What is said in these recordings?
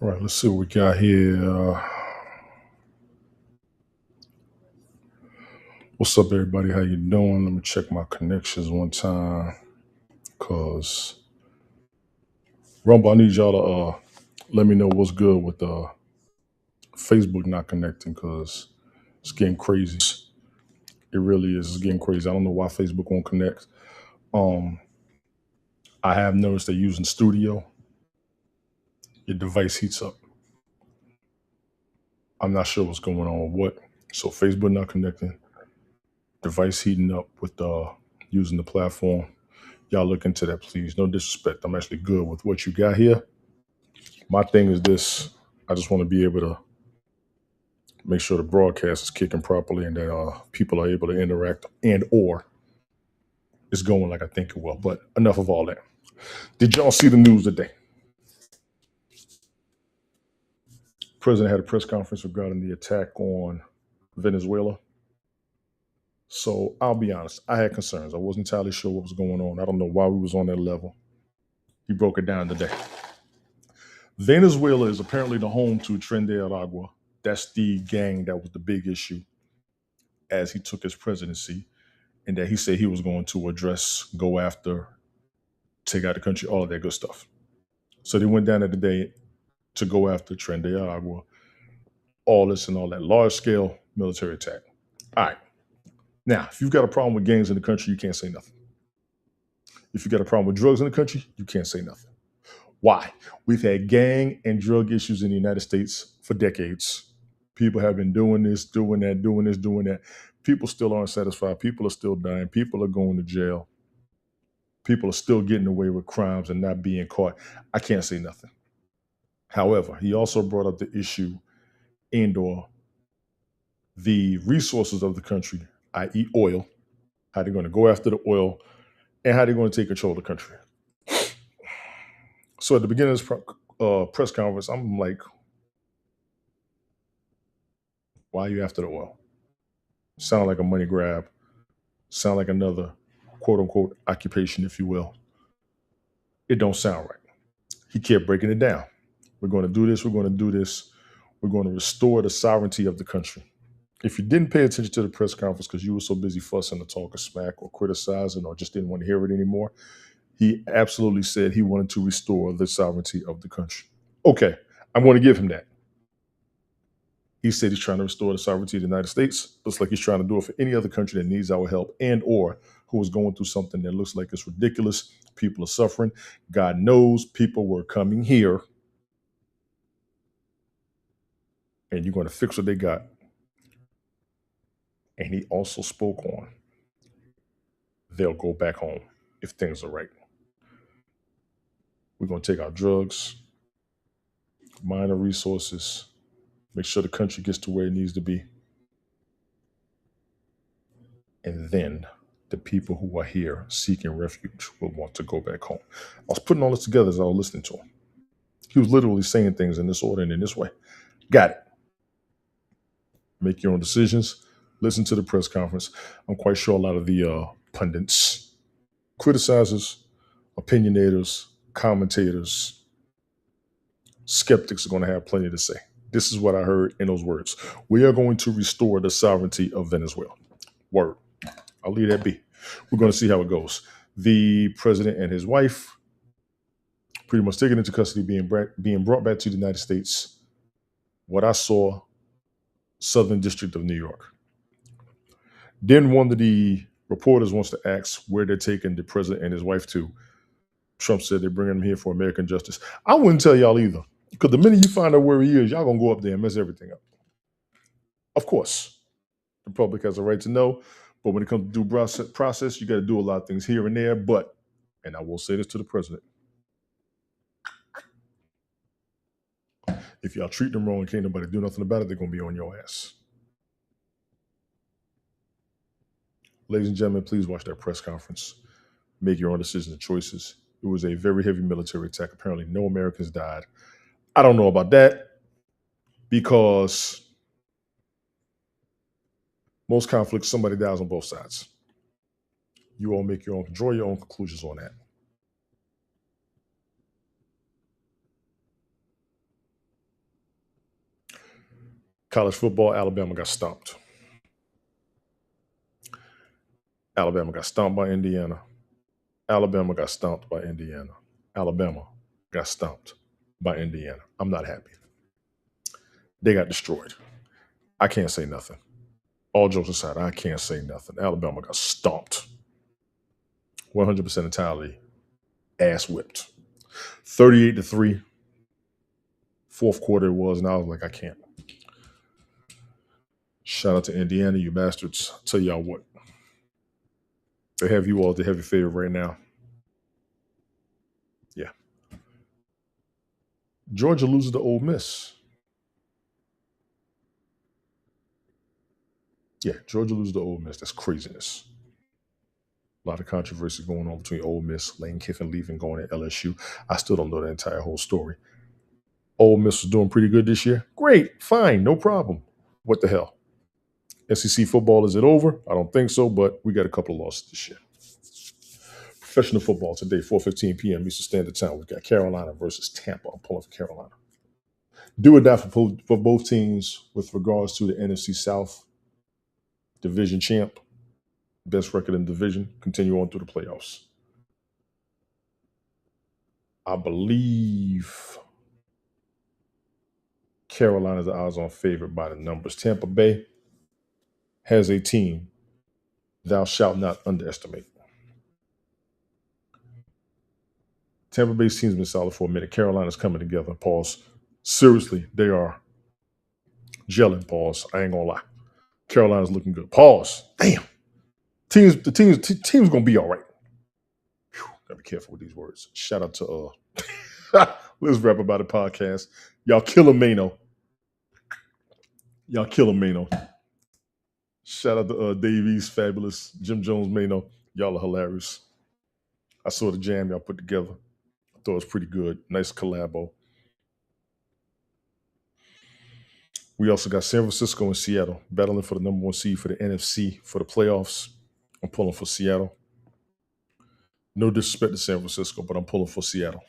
All right, let's see what we got here. What's up, everybody? How you doing? Let me check my connections one time, cause Rumble, I need y'all to let me know what's good with Facebook not connecting, cause it's getting crazy. It really is. It's getting crazy. I don't know why Facebook won't connect. Um, I have noticed they're using Studio. Your device heats up. I'm not sure what's going on with what. So Facebook not connecting. Device heating up with using the platform. Y'all look into that, please. No disrespect. I'm actually good with what you got here. My thing is this: I just want to be able to make sure the broadcast is kicking properly and that people are able to interact and or it's going like I think it will. But enough of all that. Did y'all see the news today? President had a press conference regarding the attack on Venezuela. So I'll be honest, I had concerns. I wasn't entirely sure what was going on. I don't know why we was on that level. He broke it down today. Venezuela is apparently the home to Tren de Aragua. That's the gang that was the big issue as he took his presidency, and that he said he was going to address, go after, take out the country, all of that good stuff. So they went down there today to go after Tren de Aragua, all this and all that large scale military attack. All right. Now, if you've got a problem with gangs in the country, you can't say nothing. If you got a problem with drugs in the country, you can't say nothing. Why? We've had gang and drug issues in the United States for decades. People have been doing this, doing that, doing this, doing that. People still aren't satisfied. People are still dying. People are going to jail. People are still getting away with crimes and not being caught. I can't say nothing. However, he also brought up the issue and or the resources of the country, i.e. oil, how they're going to go after the oil, and how they're going to take control of the country. So at the beginning of this press conference, I'm like, why are you after the oil? Sound like a money grab. Sound like another quote unquote occupation, if you will. It don't sound right. He kept breaking it down. We're going to do this. We're going to do this. We're going to restore the sovereignty of the country. If you didn't pay attention to the press conference because you were so busy fussing or talking smack or criticizing or just didn't want to hear it anymore, he absolutely said he wanted to restore the sovereignty of the country. Okay, I'm going to give him that. He said he's trying to restore the sovereignty of the United States. Looks like he's trying to do it for any other country that needs our help and or who is going through something that looks like it's ridiculous. People are suffering. God knows people were coming here and you're going to fix what they got. And he also spoke on they'll go back home if things are right. We're going to take our drugs, mine our resources, make sure the country gets to where it needs to be. And then the people who are here seeking refuge will want to go back home. I was putting all this together as I was listening to him. He was literally saying things in this order and in this way. Got it. Make your own decisions. Listen to the press conference. I'm quite sure a lot of the pundits, criticizers, opinionators, commentators, skeptics are going to have plenty to say. This is what I heard in those words. We are going to restore the sovereignty of Venezuela. Word. I'll leave that be. We're going to see how it goes. The president and his wife pretty much taken into custody, being brought back to the United States. What I saw, Southern District of New York. Then one of the reporters wants to ask where they're taking the president and his wife to. Trump said they're bringing him here for American justice. I wouldn't tell y'all either, because the minute you find out where he is, y'all gonna go up there and mess everything up. Of course, the public has a right to know, but when it comes to due process, you got to do a lot of things here and there. But, and I will say this to the president, if y'all treat them wrong and can't nobody do nothing about it, they're gonna be on your ass. Ladies and gentlemen, please watch that press conference. Make your own decisions and choices. It was a very heavy military attack. Apparently, no Americans died. I don't know about that because most conflicts, somebody dies on both sides. You all draw your own conclusions on that. College football, Alabama got stomped. Alabama got stomped by Indiana. Alabama got stomped by Indiana. Alabama got stomped by Indiana. I'm not happy. They got destroyed. I can't say nothing. All jokes aside, I can't say nothing. Alabama got stomped. 100% entirely ass whipped. 38-3. Fourth quarter it was, and I was like, I can't. Shout out to Indiana, you bastards. I'll tell y'all what. They have you all the heavy favorite right now. Yeah. Georgia loses to Ole Miss. Yeah, Georgia loses to Ole Miss. That's craziness. A lot of controversy going on between Ole Miss, Lane Kiffin leaving, going to LSU. I still don't know the entire whole story. Ole Miss was doing pretty good this year. Great, fine, no problem. What the hell? SEC football, is it over? I don't think so, but we got a couple of losses this year. Professional football today, 4:15 p.m. Eastern Standard Time. We've got Carolina versus Tampa. I'm pulling for Carolina. Do or die for both teams with regards to the NFC South division champ. Best record in the division. Continue on through the playoffs. I believe Carolina's the odds-on favorite by the numbers. Tampa Bay has a team thou shalt not underestimate. Tampa Bay's team's been solid for a minute. Carolina's coming together. Pause. Seriously, they are gelling. Pause. I ain't gonna lie. Carolina's looking good. Pause. Damn. The team's gonna be all right. Whew, gotta be careful with these words. Shout out to let's rap about the podcast. Y'all kill Mano. Y'all kill Mano. Shout out to Davies, Fabulous, Jim Jones, Mano. Y'all are hilarious. I saw the jam y'all put together. I thought it was pretty good. Nice collabo. We also got San Francisco and Seattle battling for the number one seed for the NFC for the playoffs. I'm pulling for Seattle. No disrespect to San Francisco, but I'm pulling for Seattle.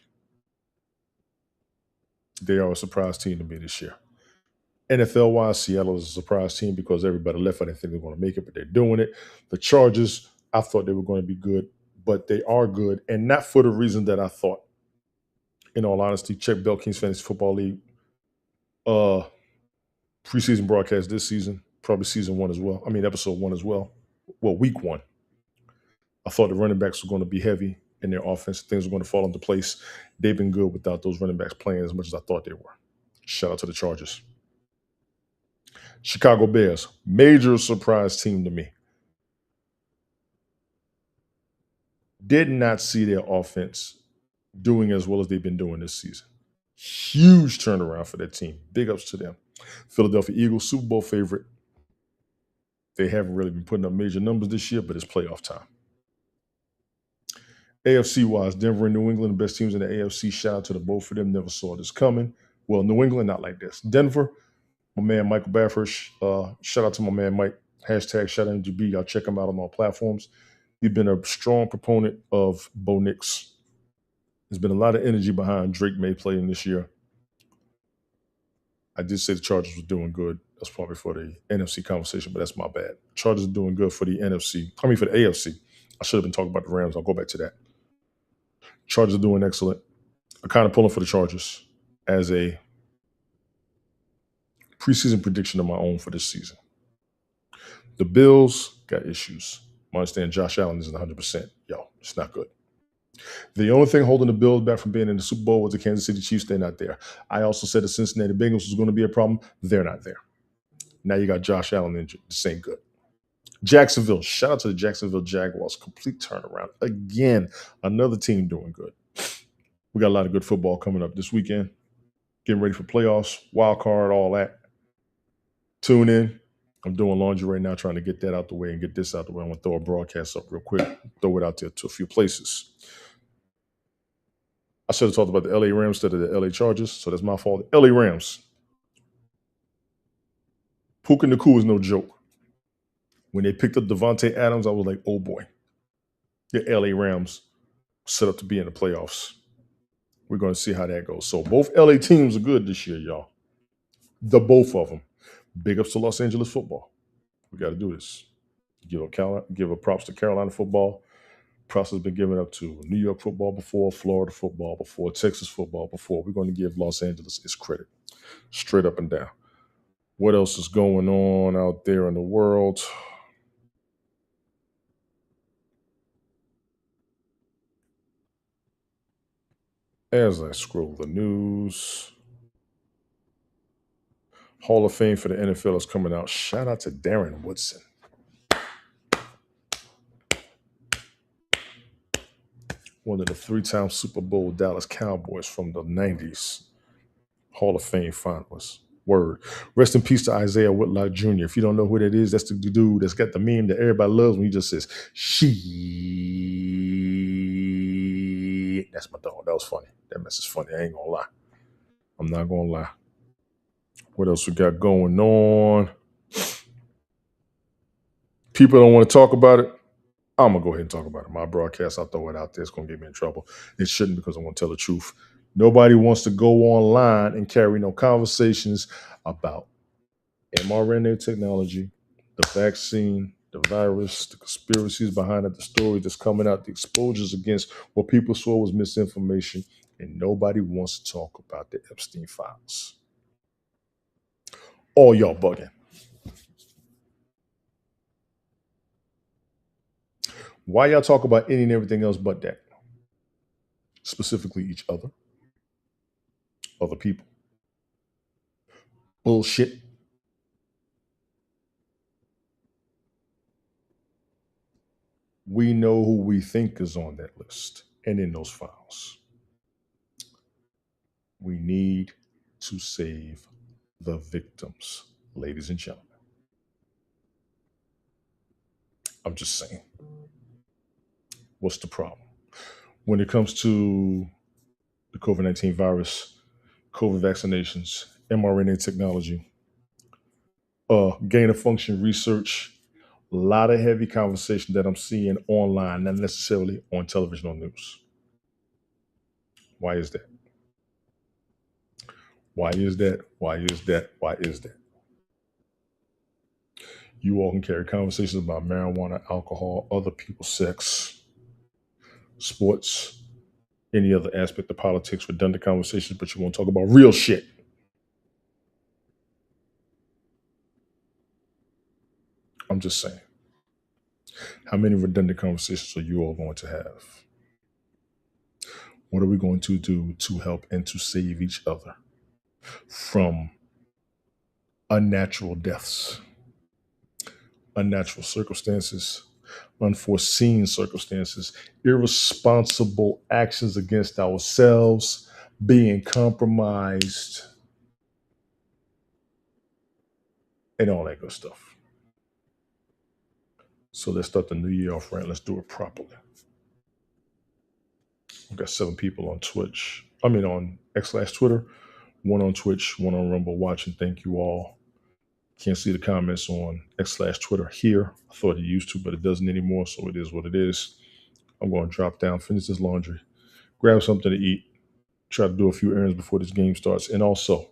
They are a surprise team to me this year. NFL-wise, Seattle is a surprise team because everybody left. I didn't think they were going to make it, but they're doing it. The Chargers, I thought they were going to be good, but they are good, and not for the reason that I thought. In all honesty, check Bell Kings Fantasy Football League. Preseason broadcast this season, probably season one as well. I mean, episode one as well. Well, week one. I thought the running backs were going to be heavy in their offense. Things were going to fall into place. They've been good without those running backs playing as much as I thought they were. Shout out to the Chargers. Chicago Bears, major surprise team to me. Did not see their offense doing as well as they've been doing this season. Huge turnaround for that team. Big ups to them. Philadelphia Eagles, Super Bowl favorite. They haven't really been putting up major numbers this year, but it's playoff time. AFC-wise, Denver and New England, the best teams in the AFC. Shout out to the both of them. Never saw this coming. Well, New England, not like this. Denver, my man Michael Baffert. Shout out to my man Mike. Hashtag shout out to MGB. Y'all check him out on all platforms. He's been a strong proponent of Bo Nix. There's been a lot of energy behind Drake May playing this year. I did say the Chargers were doing good. That's probably for the NFC conversation, but that's my bad. Chargers are doing good for the NFC. I mean, for the AFC. I should have been talking about the Rams. I'll go back to that. Chargers are doing excellent. I'm kind of pulling for the Chargers as a preseason prediction of my own for this season. The Bills got issues. I understand Josh Allen isn't 100%. Yo, it's not good. The only thing holding the Bills back from being in the Super Bowl was the Kansas City Chiefs. They're not there. I also said the Cincinnati Bengals was going to be a problem. They're not there. Now you got Josh Allen injured. This ain't good. Jacksonville. Shout out to the Jacksonville Jaguars. Complete turnaround. Again, another team doing good. We got a lot of good football coming up this weekend. Getting ready for playoffs, wild card, all that. Tune in. I'm doing laundry right now, trying to get that out the way and get this out the way. I'm going to throw a broadcast up real quick, throw it out there to a few places. I should have talked about the LA Rams instead of the LA Chargers, so that's my fault. LA Rams. Puka Nacua is no joke. When they picked up Devontae Adams, I was like, oh boy. The LA Rams set up to be in the playoffs. We're going to see how that goes. So both LA teams are good this year, y'all. The both of them. Big ups to Los Angeles football. We got to do this. Give a props to Carolina football. Props has been given up to New York football before, Florida football before, Texas football before. We're going to give Los Angeles its credit, straight up and down. What else is going on out there in the world? As I scroll the news, Hall of Fame for the NFL is coming out. Shout out to Darren Woodson. One of the 3-time Super Bowl Dallas Cowboys from the 90s. Hall of Fame finalist. Word. Rest in peace to Isaiah Whitlock Jr. If you don't know who that is, that's the dude that's got the meme that everybody loves when he just says, she. That's my dog. That was funny. That mess is funny. I ain't gonna lie. I'm not gonna lie. What else we got going on? People don't want to talk about it. I'm gonna go ahead and talk about it. My broadcast, I'll throw it out there. It's gonna get me in trouble. It shouldn't, because I want to tell the truth. Nobody wants to go online and carry no conversations about mRNA technology, the vaccine, the virus, the conspiracies behind it, the story that's coming out, the exposures against what people saw was misinformation, and nobody wants to talk about the Epstein files. All y'all bugging. Why y'all talk about any and everything else but that? Specifically each other, other people. Bullshit. We know who we think is on that list and in those files. We need to save the victims, ladies and gentlemen. I'm just saying. What's the problem? When it comes to the COVID-19 virus, COVID vaccinations, mRNA technology, gain of function research, a lot of heavy conversation that I'm seeing online, not necessarily on television or news. Why is that? Why is that? Why is that? Why is that? You all can carry conversations about marijuana, alcohol, other people's sex, sports, any other aspect of politics, redundant conversations, but you won't talk about real shit. I'm just saying. How many redundant conversations are you all going to have? What are we going to do to help and to save each other from unnatural deaths, unnatural circumstances, unforeseen circumstances, irresponsible actions against ourselves, being compromised, and all that good stuff. So let's start the new year off right. Let's do it properly. We've got 7 people on Twitch. On X/Twitter, 1 on Twitch, 1 on Rumble watching. Thank you all. Can't see the comments on X/Twitter here. I thought it used to, but it doesn't anymore. So it is what it is. I'm going to drop down, finish this laundry, grab something to eat, try to do a few errands before this game starts. And also,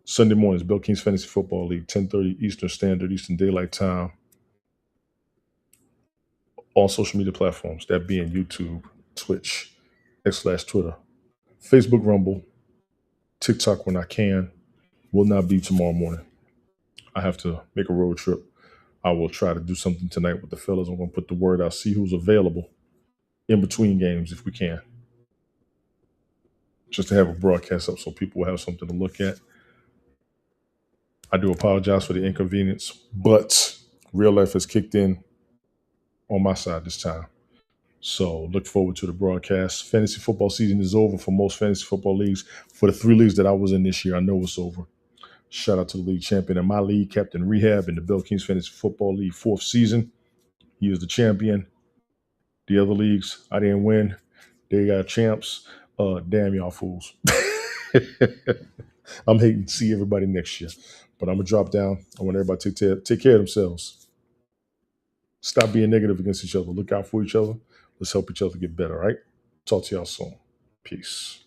Sunday mornings, Bill King's Fantasy Football League, 10:30 Eastern Standard, Eastern Daylight Time. All social media platforms, that being YouTube, Twitch, X/Twitter, Facebook, Rumble, TikTok when I can. Will not be tomorrow morning. I have to make a road trip. I will try to do something tonight with the fellas. I'm going to put the word out, see who's available in between games if we can. Just to have a broadcast up so people will have something to look at. I do apologize for the inconvenience, but real life has kicked in on my side this time. So look forward to the broadcast. Fantasy football season is over for most fantasy football leagues. For the 3 leagues that I was in this year, I know it's over. Shout out to the league champion in my league, Captain Rehab, in the Bill King's Fantasy Football League 4th season. He is the champion. The other leagues, I didn't win. They got champs. Damn y'all fools. I'm hating to see everybody next year. But I'm going to drop down. I want everybody to take care of themselves. Stop being negative against each other. Look out for each other. Let's help each other get better, all right? Talk to y'all soon. Peace.